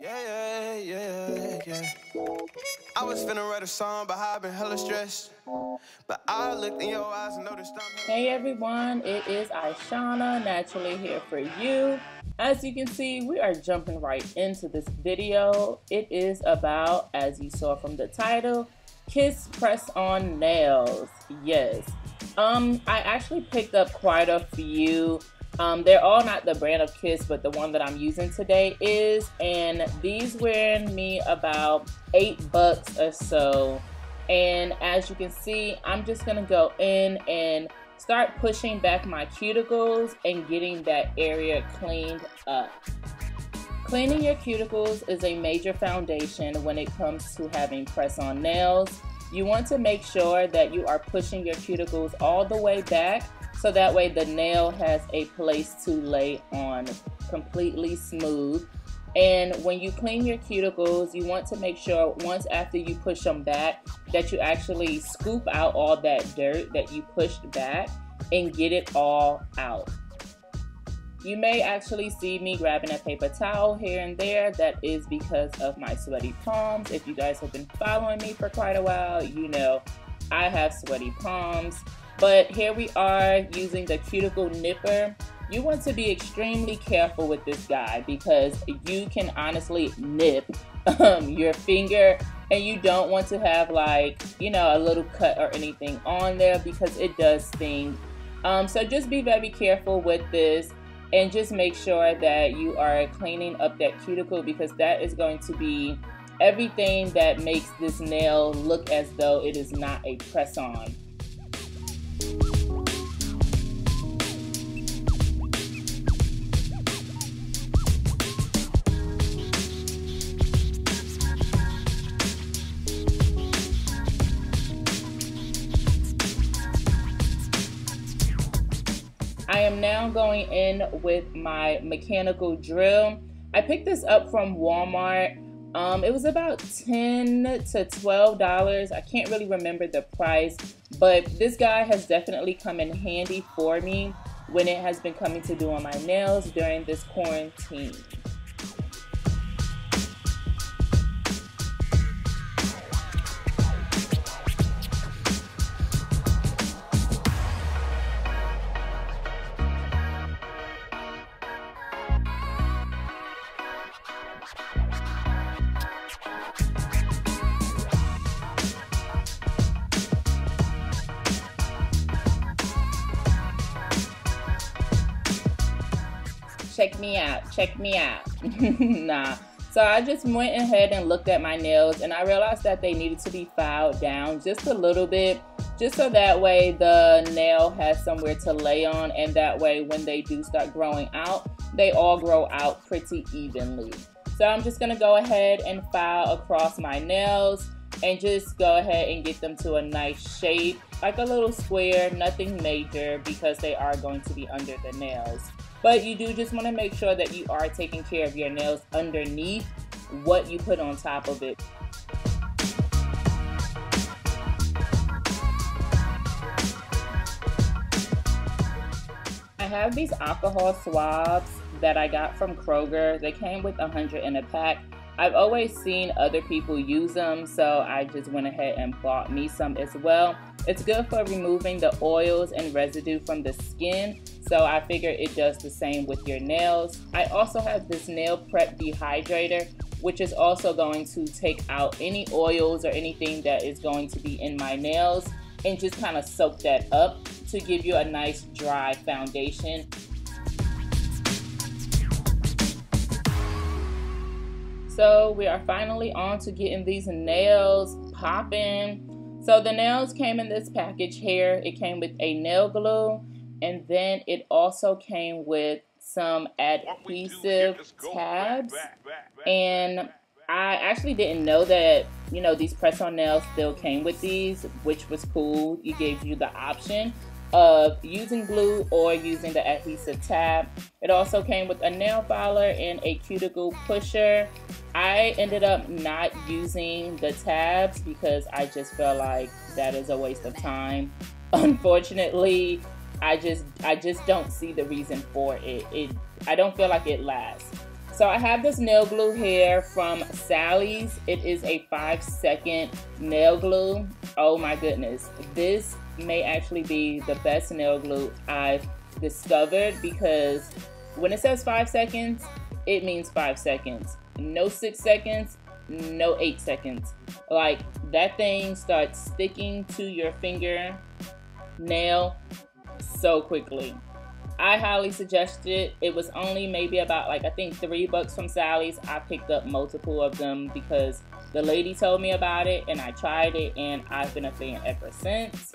Yeah. I was finna write a song, but I've been hella stressed. But I looked in your eyes and noticed I'm... Hey everyone, it is Ishana, naturally here for you. As you can see, we are jumping right into this video. It is about, as you saw from the title, Kiss press-on nails. Yes. I actually picked up quite a few. They're all not the brand of Kiss, but the one that I'm using today is, and these were in me about $8 or so. And as you can see, I'm just gonna go in and start pushing back my cuticles and getting that area cleaned up. Cleaning your cuticles is a major foundation when it comes to having press-on nails. You want to make sure that you are pushing your cuticles all the way back so that way the nail has a place to lay on completely smooth. And when you clean your cuticles, you want to make sure once after you push them back that you actually scoop out all that dirt that you pushed back and get it all out. You may actually see me grabbing a paper towel here and there. That is because of my sweaty palms. If you guys have been following me for quite a while, you know I have sweaty palms. But here we are using the cuticle nipper. You want to be extremely careful with this guy because you can honestly nip your finger, and you don't want to have, like, you know, a little cut or anything on there because it does sting. So just be very careful with this and just make sure that you are cleaning up that cuticle, because that is going to be everything that makes this nail look as though it is not a press-on. I am now going in with my mechanical drill. I picked this up from Walmart. It was about $10 to $12. I can't really remember the price, but this guy has definitely come in handy for me when it has been coming to doing my nails during this quarantine. Check me out. Nah. So I just went ahead and looked at my nails, and I realized that they needed to be filed down just a little bit, just so that way the nail has somewhere to lay on, and that way when they do start growing out, they all grow out pretty evenly. So I'm just gonna go ahead and file across my nails and just go ahead and get them to a nice shape, like a little square, nothing major, because they are going to be under the nails. But you do just want to make sure that you are taking care of your nails underneath what you put on top of it. I have these alcohol swabs that I got from Kroger. They came with 100 in a pack. I've always seen other people use them, so I just went ahead and bought me some as well. It's good for removing the oils and residue from the skin, so I figure it does the same with your nails. I also have this nail prep dehydrator, which is also going to take out any oils or anything that is going to be in my nails and just kind of soak that up to give you a nice dry foundation. So we are finally on to getting these nails popping. So the nails came in this package here. It came with a nail glue, and then it also came with some adhesive tabs. And I actually didn't know that, you know, these press-on nails still came with these, which was cool. It gave you the option of using glue or using the adhesive tab. It also came with a nail filer and a cuticle pusher. I ended up not using the tabs because I just felt like that is a waste of time. Unfortunately, I just don't see the reason for it. I don't feel like it lasts. So I have this nail glue here from Sally's. It is a 5-second nail glue. Oh my goodness. This may actually be the best nail glue I've discovered, because when it says 5 seconds, it means 5 seconds. No 6 seconds, no 8 seconds. Like, that thing starts sticking to your finger nail so quickly. I highly suggest it. It was only maybe about, like, I think $3 from Sally's. I picked up multiple of them because the lady told me about it and I tried it, and I've been a fan ever since.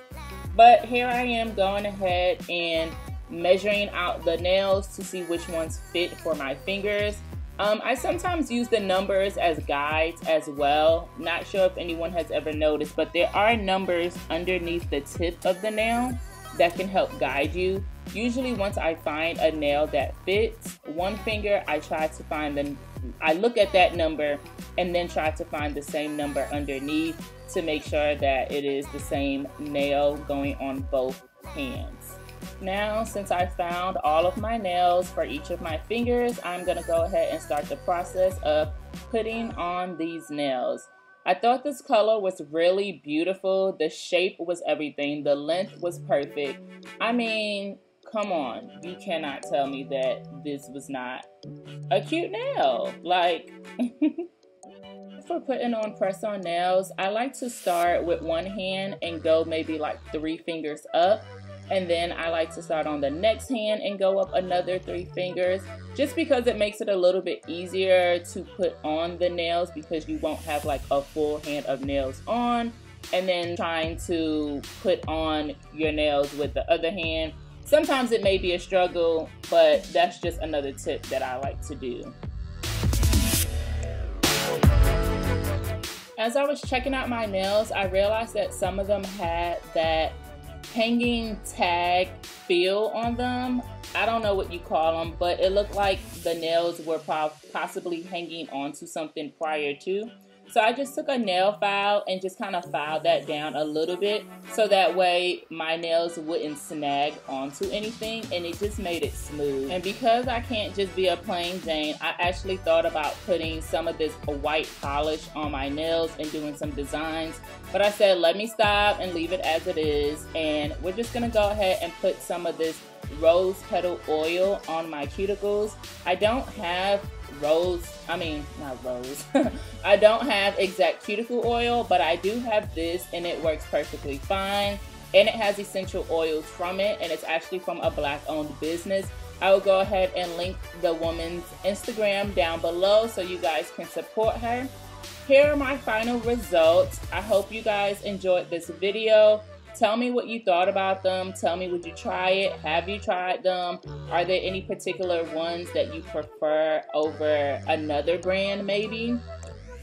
But here I am going ahead and measuring out the nails to see which ones fit for my fingers. I sometimes use the numbers as guides as well. Not sure if anyone has ever noticed, but there are numbers underneath the tip of the nail that can help guide you. Usually once I find a nail that fits one finger, I look at that number and then try to find the same number underneath to make sure that it is the same nail going on both hands. Now, since I found all of my nails for each of my fingers, I'm gonna go ahead and start the process of putting on these nails. I thought this color was really beautiful. The shape was everything. The length was perfect. I mean, come on, you cannot tell me that this was not a cute nail. Like, for putting on press-on nails, I like to start with one hand and go maybe like 3 fingers up. And then I like to start on the next hand and go up another 3 fingers, just because it makes it a little bit easier to put on the nails, because you won't have like a full hand of nails on, and then trying to put on your nails with the other hand. Sometimes it may be a struggle, but that's just another tip that I like to do. As I was checking out my nails, I realized that some of them had that hanging tag feel on them. I don't know what you call them, but it looked like the nails were possibly hanging onto something prior to. So I just took a nail file and just kind of filed that down a little bit, so that way my nails wouldn't snag onto anything, and it just made it smooth. And because I can't just be a plain Jane, I actually thought about putting some of this white polish on my nails and doing some designs. But I said, let me stop and leave it as it is. And we're just gonna go ahead and put some of this rose petal oil on my cuticles. I don't have I don't have exact cuticle oil, but I do have this, and it works perfectly fine. And it has essential oils from it, and it's actually from a Black-owned business. I will go ahead and link the woman's Instagram down below so you guys can support her. Here are my final results. I hope you guys enjoyed this video. Tell me what you thought about them. Tell me, would you try it? Have you tried them? Are there any particular ones that you prefer over another brand maybe?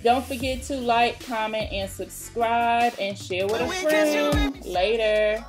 Don't forget to like, comment, and subscribe, and share with a friend. Later.